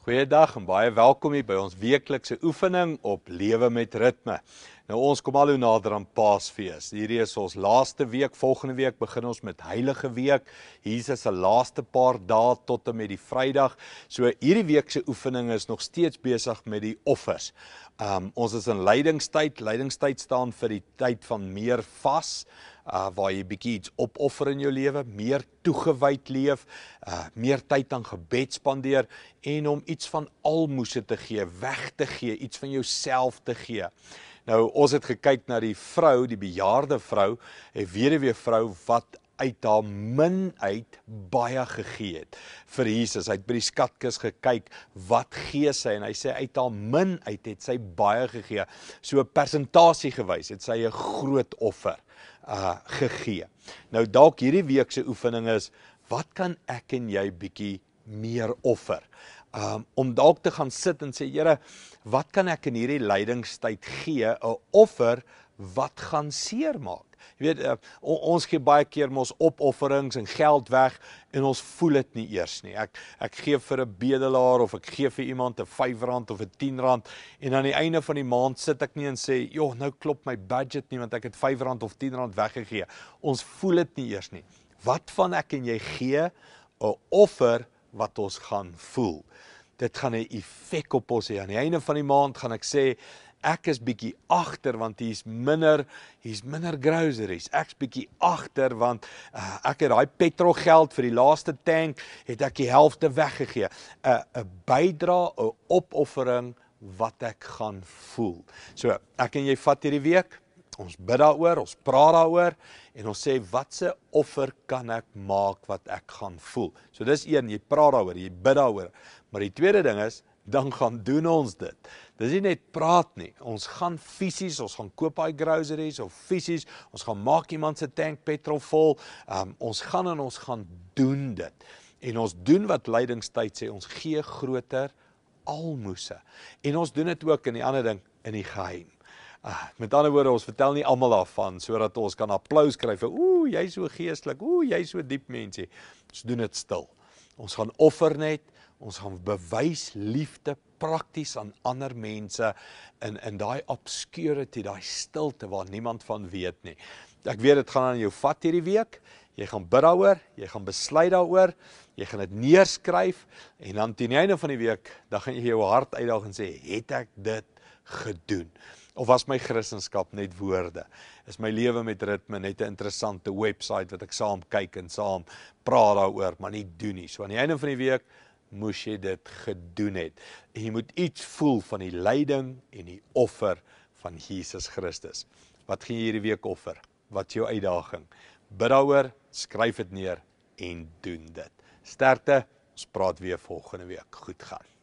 Goeiedag en baie welkom hier by ons weeklikse oefening op Lewe met Ritme. Nou ons kom al hoe nader aan Paasfees. Hierdie is ons laaste week, volgende week begin ons met Heilige Week. Jesus se laaste paar dae tot en met die Vrydag. So hierdie week se oefening is nog steeds besig met die offers. Ons is in lydingstyd. Lydingstyd staan vir die tyd van meer vas. Waar jy bietjie iets opoffer in jou lewe, meer toegewyd leef, meer tyd aan gebed spandeer en om iets van almoese te gee, weg te gee, iets van jouself te gee. Nou, ons het gekyk na die vrou, die bejaarde vrou, 'n weduwee vrou wat uit haar min uit baie gegee het vir Jesus. Hy het by die skatkis gekyk, wat gee sy? En hy sê uit haar min uit het sy baie gegee. So persentasie gewys het sy 'n groot offer gegee. Nou dalk hierdie week se oefening is, wat kan ek en jy bietjie meer offer? Om dalk te gaan sit en sê, Here, wat kan ek in hierdie lydingstyd gee, 'n offer wat gaan seermaak? Jy weet, ons gee baie keer mos opofferings en geld weg en ons voel dit nie eers nie. Ek gee vir 'n bedelaar of ek gee vir iemand 'n R5 of 'n R10 en aan die einde van die maand sit ek nie en sê, joh, nou klop my budget nie want ek het R5 of R10 weggegee. Ons voel dit nie eers nie. Wat van ek en jy gee 'n offer wat ons gaan voel? Dit gaan 'n effek op ons hê. Aan die einde van die maand gaan ek sê, ek is bietjie agter want hier's minder groceries. Ek's bietjie agter want ek het daai petrolgeld vir die laaste tank het ek die helfte weggegee. 'n Bydra, 'n opoffering wat ek gaan voel. So, ek en jy vat hierdie week, ons bid daaroor, ons praat daaroor en ons sê watse offer kan ek maak wat ek gaan voel. So dis een, jy praat daaroor, jy bid daaroor. Maar die tweede ding is, dan gaan doen ons dit. Dis nie net praat nie. Ons gaan fisies, ons gaan koop daai groceries of fisies, ons gaan maak iemand se tank petrol vol. Ons gaan doen dit. En ons doen wat lydingstyd sê, ons gee groter almoese. En ons doen dit ook in die ander ding in die geheim. Met ander woorde, ons vertel nie almal daarvan sodat ons kan applous kry vir jy's so geestelik, jy's so diep mensie. Ons doen dit stil. Ons gaan offer net. Ons gaan bewys liefde prakties aan ander mense in daai obscurity, daai stilte waar niemand van weet nie. Ek weet dit gaan aan jou vat hierdie week. Jy gaan bid daaroor, jy gaan besluit daaroor, jy gaan dit neerskryf en dan teen die einde van die week, dan gaan jy jou hart uitdaag en sê, het ek dit gedoen? Of was my Christendom net woorde? Is my lewe met ritme net 'n interessante website wat ek saam kyk en saam praat daaroor, maar nie doen nie. So aan die einde van die week moes jy dit gedoen het. En jy moet iets voel van die lyding en die offer van Jesus Christus. Wat gaan jy hierdie week offer? Wat is jou uitdaging? Bid daaroor, skryf dit neer en doen dit. Sterkte, ons praat weer volgende week. Goed gaan.